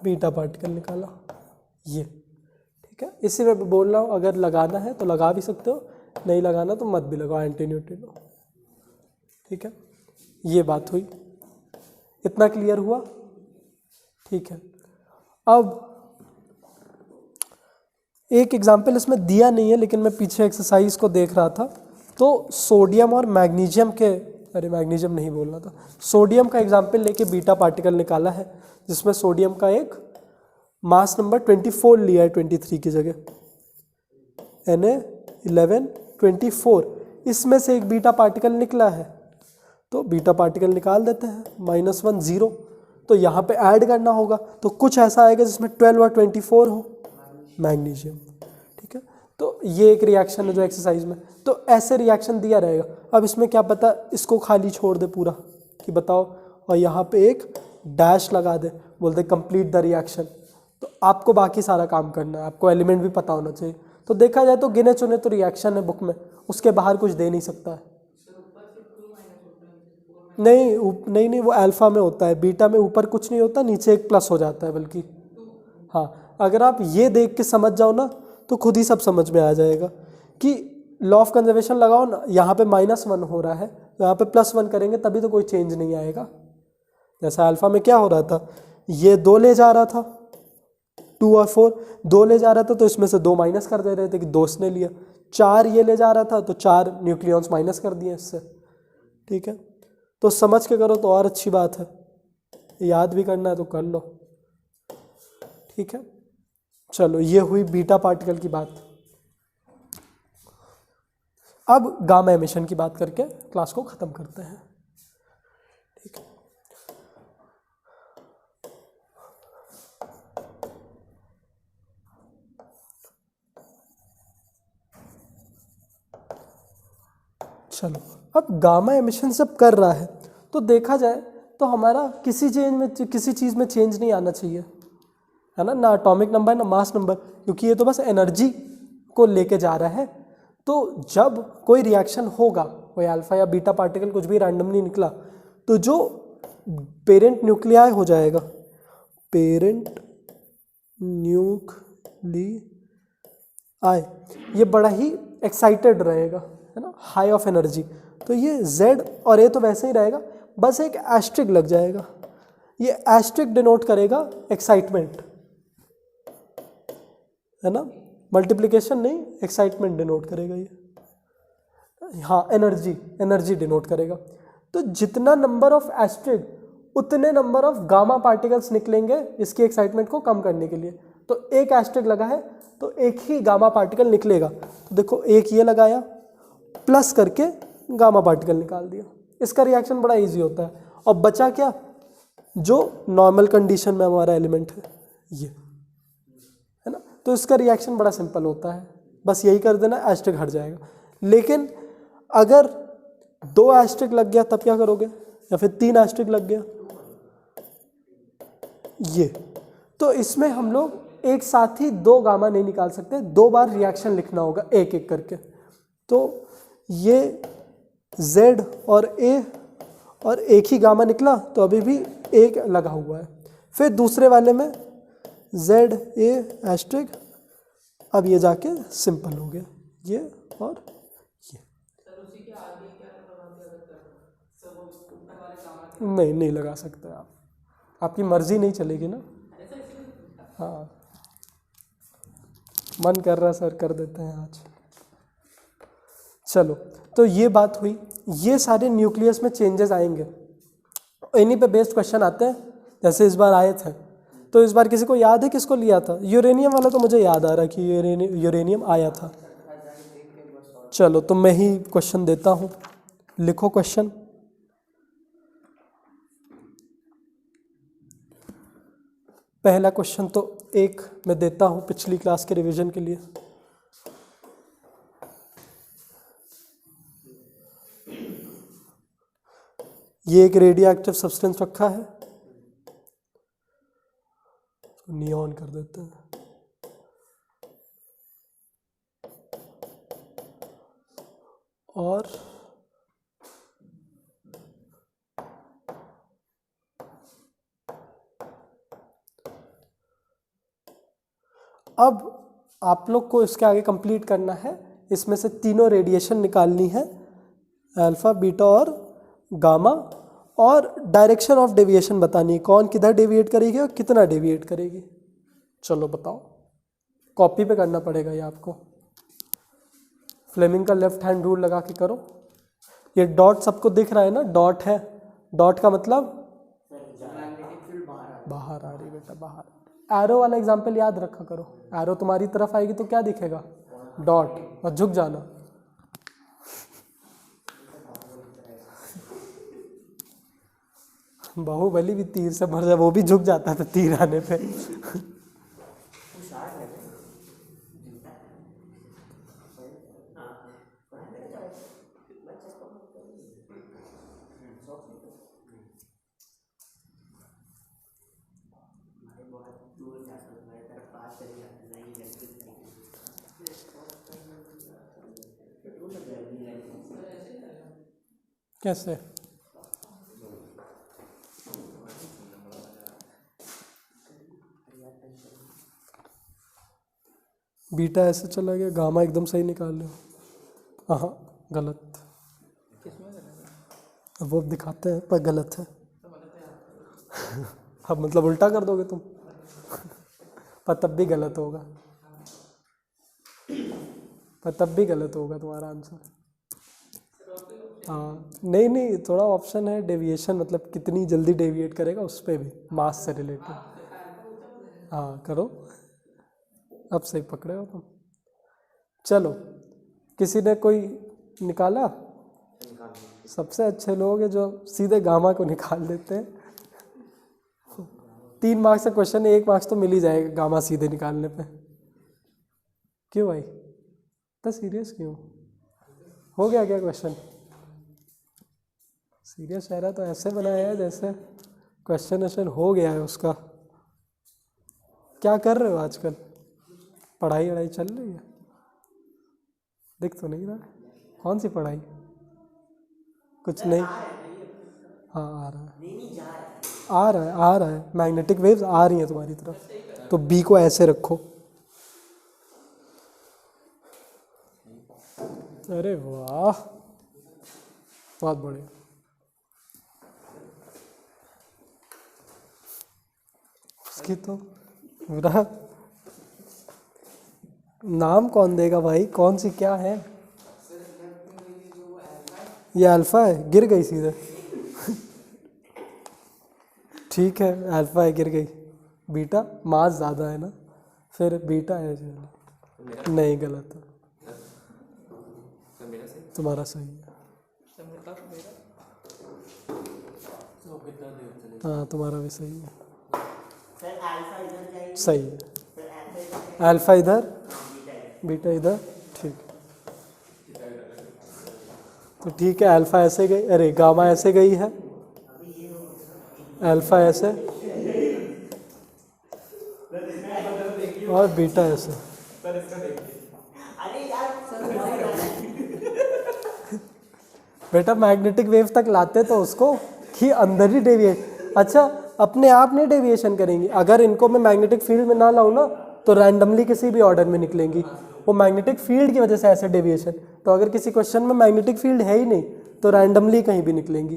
बीटा पार्टिकल निकाला ये, ठीक है। इसी में बोल रहा हूँ अगर लगाना है तो लगा भी सकते हो, नहीं लगाना तो मत भी लगाओ, एंटी न्यूट्रिनो, ठीक है। ये बात हुई, इतना क्लियर हुआ, ठीक है। अब एक एग्जाम्पल इसमें दिया नहीं है लेकिन मैं पीछे एक्सरसाइज को देख रहा था, तो सोडियम और मैग्नीशियम के, अरे मैग्नीशियम नहीं बोलना था, सोडियम का एग्जाम्पल लेके बीटा पार्टिकल निकाला है, जिसमें सोडियम का एक मास नंबर 24 लिया है 23 की जगह, Na1124, इसमें से एक बीटा पार्टिकल निकला है, तो बीटा पार्टिकल निकाल देते हैं, -1 0, तो यहाँ पे ऐड करना होगा, तो कुछ ऐसा आएगा जिसमें 12 और 24 हो, मैग्नीशियम, ठीक है। तो ये एक रिएक्शन है जो एक्सरसाइज में, तो ऐसे रिएक्शन दिया रहेगा। अब इसमें क्या पता इसको खाली छोड़ दे पूरा कि बताओ, और यहाँ पे एक डैश लगा दे, बोल दे कंप्लीट द रिएक्शन, तो आपको बाकी सारा काम करना है, आपको एलिमेंट भी पता होना चाहिए। तो देखा जाए तो गिने चुने तो रिएक्शन है बुक में, उसके बाहर कुछ दे नहीं सकता है। नहीं, वो अल्फा में होता है, बीटा में ऊपर कुछ नहीं होता, नीचे एक प्लस हो जाता है बल्कि। हाँ, अगर आप ये देख के समझ जाओ ना तो खुद ही सब समझ में आ जाएगा कि लॉ ऑफ कंजर्वेशन लगाओ ना, यहाँ पे -1 हो रहा है, तो यहाँ पे +1 करेंगे तभी तो कोई चेंज नहीं आएगा। जैसा अल्फा में क्या हो रहा था, ये 2 ले जा रहा था, 2 और 4, 2 ले जा रहा था तो इसमें से 2 माइनस कर दे रहे थे कि 2 इसने लिया, 4 ये ले जा रहा था तो 4 न्यूक्लियॉन्स माइनस कर दिए इससे, ठीक है। तो समझ के करो तो और अच्छी बात है, याद भी करना है तो कर लो, ठीक है। चलो, ये हुई बीटा पार्टिकल की बात। अब गामा एमिशन की बात करके क्लास को ख़त्म करते हैं, ठीक है। चलो, अब गामा एमिशन जब कर रहा है तो देखा जाए तो हमारा किसी चीज़ में चेंज नहीं आना चाहिए, है ना एटॉमिक नंबर ना मास नंबर, क्योंकि ये तो बस एनर्जी को लेके जा रहा है। तो जब कोई रिएक्शन होगा, कोई अल्फा या बीटा पार्टिकल कुछ भी रैंडमली निकला, तो जो पेरेंट न्यूक्लियाई हो जाएगा, पेरेंट न्यूक्लियाई, ये बड़ा ही एक्साइटेड रहेगा, है ना, हाई ऑफ एनर्जी। तो ये Z और A तो वैसे ही रहेगा, बस एक एस्ट्रिक लग जाएगा, ये एस्ट्रिक डिनोट करेगा एक्साइटमेंट, है ना, मल्टीप्लिकेशन नहीं, एक्साइटमेंट डिनोट करेगा ये, हाँ एनर्जी डिनोट करेगा। तो जितना नंबर ऑफ एस्ट्रिक उतने नंबर ऑफ गामा पार्टिकल्स निकलेंगे इसकी एक्साइटमेंट को कम करने के लिए। तो एक एस्ट्रिक लगा है तो एक ही गामा पार्टिकल निकलेगा, तो देखो एक ये लगाया, प्लस करके गामा पार्टिकल निकाल दिया। इसका रिएक्शन बड़ा इजी होता है। और बचा क्या, जो नॉर्मल कंडीशन में हमारा एलिमेंट है ये, है ना, तो इसका रिएक्शन बड़ा सिंपल होता है, बस यही कर देना, एस्ट्रिक हट जाएगा। लेकिन अगर 2 एस्ट्रिक लग गया तब क्या करोगे, या फिर 3 एस्ट्रिक लग गया ये, तो इसमें हम लोग एक साथ ही 2 गामा नहीं निकाल सकते, 2 बार रिएक्शन लिखना होगा एक एक करके। तो ये Z और A और एक ही गामा निकला तो अभी भी एक लगा हुआ है। फिर दूसरे वाले में Z A एस्ट्रिक, अब ये जाके सिंपल हो गया ये और ये। नहीं लगा सकते आप, आपकी मर्जी नहीं चलेगी ना। हाँ, मन कर रहा है सर कर देते हैं आज। चलो, तो ये बात हुई, ये सारे न्यूक्लियस में चेंजेस आएंगे, इन्हीं पे बेस्ड क्वेश्चन आते हैं, जैसे इस बार आए थे। तो इस बार किसी को याद है किसको लिया था? यूरेनियम वाला तो मुझे याद आ रहा है कि यूरेनियम आया था। चलो, तो मैं ही क्वेश्चन देता हूँ, लिखो क्वेश्चन। पहला क्वेश्चन तो एक मैं देता हूँ पिछली क्लास के रिवीजन के लिए। ये एक रेडियो एक्टिव सब्सटेंस रखा है, नियॉन कर देते हैं। और अब आप लोग को इसके आगे कंप्लीट करना है, इसमें से तीनों रेडिएशन निकालनी है, अल्फा, बीटा और गामा, और डायरेक्शन ऑफ डेविएशन बतानी है, कौन किधर डेविएट करेगी और कितना डेविएट करेगी। चलो बताओ, कॉपी पे करना पड़ेगा ये आपको। फ्लेमिंग का लेफ्ट हैंड रूल लगा के करो। ये डॉट सबको दिख रहा है ना, डॉट है, डॉट का मतलब मैग्नेटिक फील्ड बाहर आ रही बेटा, बाहर। एरो वाला एग्जांपल याद रखा करो, एरो तुम्हारी तरफ आएगी तो क्या दिखेगा, डॉट, और झुक जाना। बाहुबली भी तीर से मर जाए, वो भी झुक जाता था तीर आने पे। कैसे? बीटा ऐसे चला गया, गामा एकदम सही निकाल लो। हाँ गलत, अब वो दिखाते हैं पर गलत है। अब मतलब उल्टा कर दोगे तुम, पर तब भी गलत होगा, पर तब भी गलत होगा तुम्हारा आंसर। हाँ नहीं नहीं, थोड़ा ऑप्शन है डेविएशन, मतलब कितनी जल्दी डेविएट करेगा उस पर भी, मास से रिलेटेड। हाँ करो, अब सही पकड़े हो तुम। चलो, किसी ने कोई निकाला? सबसे अच्छे लोग हैं जो सीधे गामा को निकाल देते हैं। 3 मार्क्स का क्वेश्चन है, 1 मार्क्स तो मिल ही जाएगा गामा सीधे निकालने पे। क्यों भाई, इतना सीरियस क्यों? हो गया क्या क्वेश्चन? सीरियस चेहरा तो ऐसे बनाया है जैसे क्वेश्चन हो गया है उसका। क्या कर रहे हो आजकल, पढ़ाई वढ़ाई चल रही है? दिख तो नहीं रहा, कौन सी पढ़ाई? कुछ नहीं। हाँ आ रहा है, आ रहा है, मैग्नेटिक वेव्स आ रही हैं तुम्हारी तरफ, तो बी को ऐसे रखो। अरे वाह, बहुत बढ़िया। उसकी तो पूरा नाम कौन देगा भाई, कौन सी क्या है? ये अल्फा है, गिर गई सीधे। ठीक है, अल्फा है, गिर गई। बीटा मास ज़्यादा है ना, फिर बीटा है। नहीं गलत है, तुम्हारा सही है। हाँ तुम्हारा भी सही है, सही है। अल्फा इधर, बीटा इधर, ठीक। तो ठीक है, अल्फा ऐसे गई, अरे गामा ऐसे गई है, अल्फा ऐसे और बीटा ऐसे। बेटा मैग्नेटिक वेव तक लाते तो उसको कि अंदर ही डेविएट। अच्छा, अपने आप नहीं डेविएशन करेंगी, अगर इनको मैं मैग्नेटिक फील्ड में ना लाऊं ना तो रैंडमली किसी भी ऑर्डर में निकलेंगी, वो मैग्नेटिक फील्ड की वजह से ऐसे डेविएशन। तो अगर किसी क्वेश्चन में मैग्नेटिक फील्ड है ही नहीं तो रैंडमली कहीं भी निकलेंगी।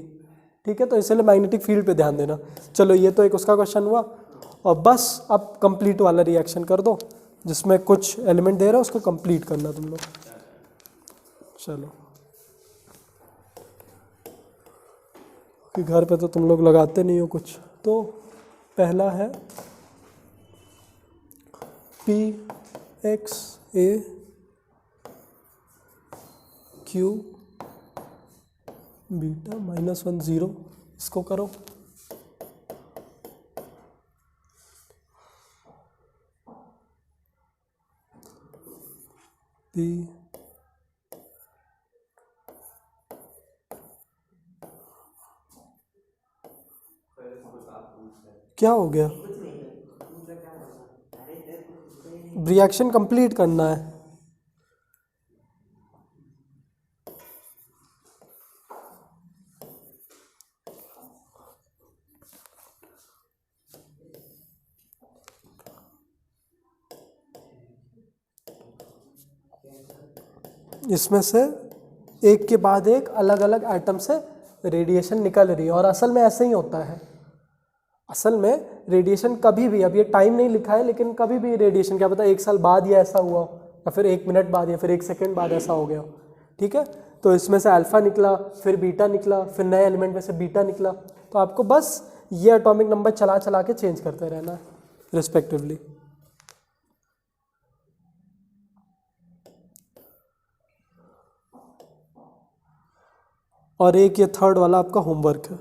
ठीक है, तो इसलिए मैग्नेटिक फील्ड पे ध्यान देना। चलो ये तो एक उसका क्वेश्चन हुआ, और बस अब कंप्लीट वाला रिएक्शन कर दो जिसमें कुछ एलिमेंट दे रहा है उसको कंप्लीट करना तुम लोग। चलो, कि घर पे तो तुम लोग लगाते नहीं हो कुछ। तो पहला है पी एक्स ए क्यू बीटा -1 0, इसको करो। पी क्या हो गया? रिएक्शन कंप्लीट करना है। इसमें से एक के बाद एक अलग अलग एटम से रेडिएशन निकल रही है। और असल में ऐसे ही होता है। असल में रेडिएशन कभी भी, अब ये टाइम नहीं लिखा है, लेकिन कभी भी रेडिएशन, क्या पता 1 साल बाद ये ऐसा हुआ हो, या फिर 1 मिनट बाद, या फिर 1 सेकंड बाद ऐसा हो गया हो। ठीक है, तो इसमें से अल्फा निकला, फिर बीटा निकला, फिर नए एलिमेंट में से बीटा निकला। तो आपको बस ये एटॉमिक नंबर चला चला के चेंज करते रहना है रिस्पेक्टिवली। और एक ये थर्ड वाला आपका होमवर्क है।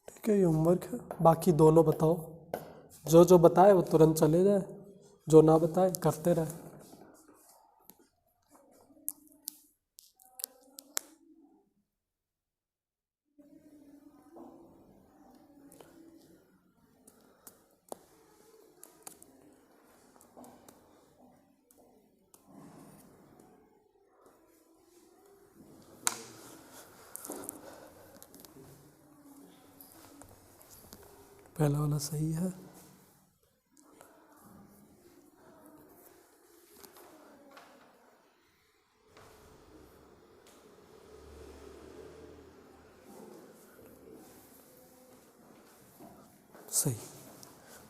ठीक है, ये होमवर्क है। बाकी दोनों बताओ, जो जो बताए वो तुरंत चले जाए, जो ना बताए करते रहे। पहला वाला सही है। सही।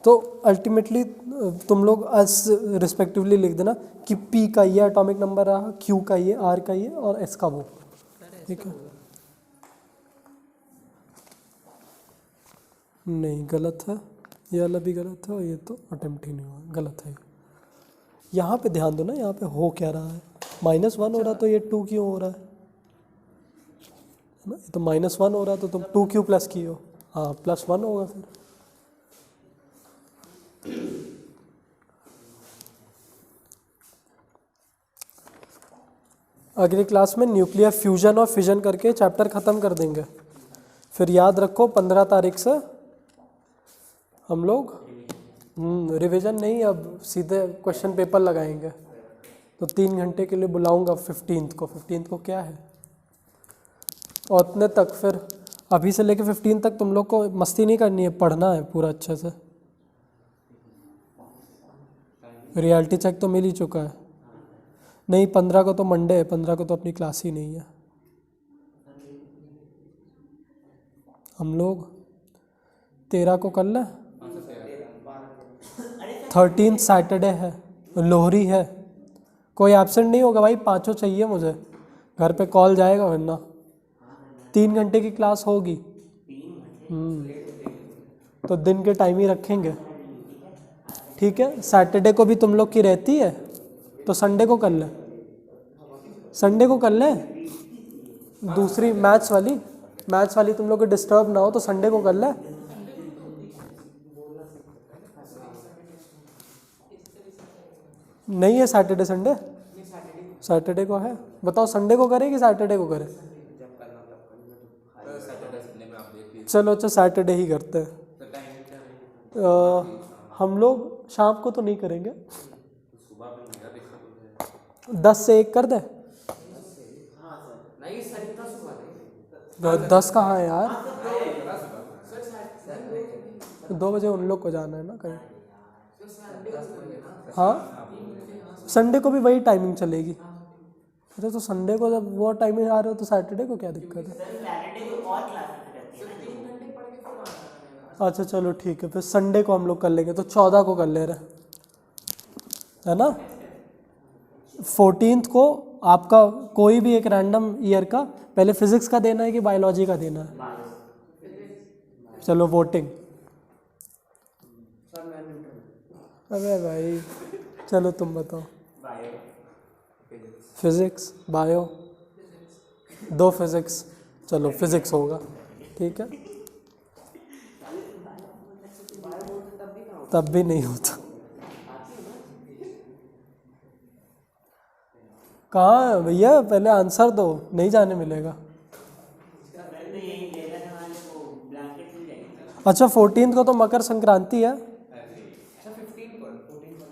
तो अल्टीमेटली तुम लोग एस रिस्पेक्टिवली लिख देना कि पी का ये एटॉमिक नंबर रहा, क्यू का ये, आर का ये, और एस का वो। ठीक है, नहीं गलत है, ये वाला भी गलत है, और ये तो अटेम्प्ट ही नहीं हुआ, गलत है। यहाँ पे ध्यान दो ना, यहाँ पे हो क्या रहा है, -1 हो रहा तो ये 2 क्यों हो रहा है ना? ये तो -1 हो रहा तो तुम 2 क्यों प्लस किए हो, हाँ +1 होगा फिर। अगली क्लास में न्यूक्लियर फ्यूजन और फिजन करके चैप्टर ख़त्म कर देंगे। फिर याद रखो 15 तारीख से हम लोग रिवीजन नहीं, अब सीधे क्वेश्चन पेपर लगाएंगे। तो 3 घंटे के लिए बुलाऊंगा 15th को क्या है, और उतने तक फिर अभी से लेके 15 तक तुम लोग को मस्ती नहीं करनी है, पढ़ना है पूरा अच्छे से। रियलिटी चेक तो मिल ही चुका है। नहीं 15 को तो मंडे है, 15 को तो अपनी क्लास ही नहीं है। हम लोग 13 को कर लें, 13 सैटरडे है, लोहरी है। कोई एब्सेंट नहीं होगा भाई, 5 चाहिए मुझे, घर पे कॉल जाएगा वरना। 3 घंटे की क्लास होगी। तो दिन के टाइम ही रखेंगे। ठीक है, सैटरडे को भी तुम लोग की रहती है, तो संडे को कर ले, संडे को कर ले। दूसरी मैथ्स वाली तुम लोग को डिस्टर्ब ना हो तो संडे को कर ले। नहीं है सैटरडे संडे, सैटरडे को है। बताओ संडे को करे कि सैटरडे को करे? चलो अच्छा सैटरडे ही करते हैं। हम लोग शाम को तो नहीं करेंगे, 10 से 1 कर दे। 10 कहाँ है यार, 2 बजे उन लोग को जाना है ना कहीं। हाँ संडे को भी वही टाइमिंग चलेगी। अरे तो संडे को जब वो टाइमिंग आ रहे हो तो सैटरडे को क्या दिक्कत है? सैटरडे को और क्लासेस रहती है ना। अच्छा चलो ठीक है, फिर संडे को हम लोग कर लेंगे, तो 14 को कर ले रहे है ना। 14th को आपका कोई भी एक रैंडम ईयर का, पहले फिजिक्स का देना है कि बायोलॉजी का देना है? चलो वोटिंग। अबे भाई चलो तुम बताओ। फिजिक्स बायो, 2 फिजिक्स, चलो फिजिक्स होगा। ठीक है, तब भी नहीं होता। कहाँ है भैया, पहले आंसर दो, नहीं जाने मिलेगा। तो यही लेकर हमारे को ब्लैंकेट अच्छा 14th को तो मकर संक्रांति है।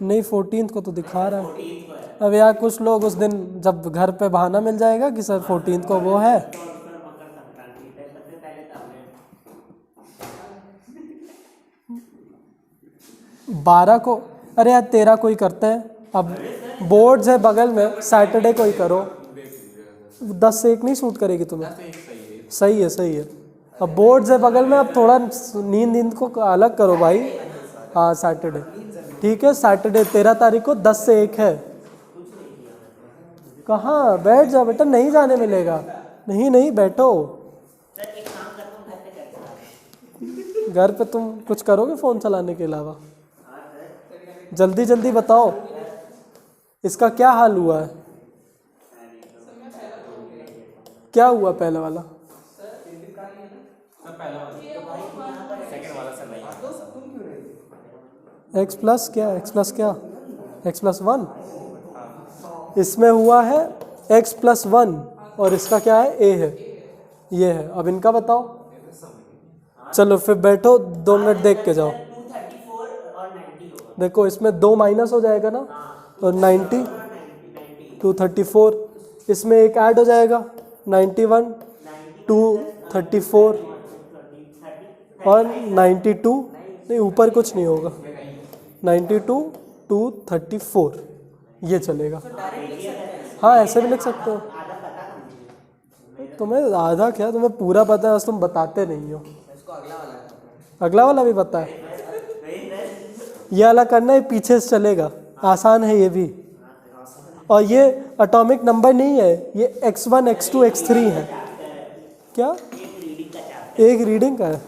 नहीं 14th को तो दिखा रहा है। अब यार कुछ लोग उस दिन जब घर पे बहाना मिल जाएगा कि सर 14th को वो है। 12 को, अरे यार 13 को ही करते हैं। अब बोर्ड्स है बगल में, सैटरडे को ही करो। 10 से 1 नहीं सूट करेगी तुम्हें? सही है सही है। अब बोर्ड्स है बगल में, अब थोड़ा नींद को अलग करो भाई। हाँ सैटरडे ठीक है, सैटरडे 13 तारीख को 10 से 1 है। कहाँ? बैठ जा बेटा, नहीं जाने मिलेगा। नहीं नहीं बैठो। घर पे तुम कुछ करोगे फ़ोन चलाने के अलावा? जल्दी जल्दी बताओ, इसका क्या हाल हुआ है? क्या हुआ पहले वाला? x प्लस क्या? x प्लस क्या? x plus 1। इसमें हुआ है x प्लस 1 और इसका क्या है? a है, ये है। अब इनका बताओ। चलो फिर बैठो, 2 मिनट देख के जाओ। 234 और 90 होगा। देखो इसमें 2 माइनस हो जाएगा ना, और 90 234, इसमें एक ऐड हो जाएगा 91 234 और 92, नहीं ऊपर कुछ नहीं होगा, 92 234, ये चलेगा। हाँ ऐसे भी लिख सकते हो। तुम्हें आधा क्या, तुम्हें पूरा पता है, बस तुम बताते नहीं हो। अगला वाला भी पता है। ये वाला करना है, पीछे से चलेगा, आसान है ये भी। और ये एटॉमिक नंबर नहीं है, ये x1 x2 x3 है। क्या? एक रीडिंग का है।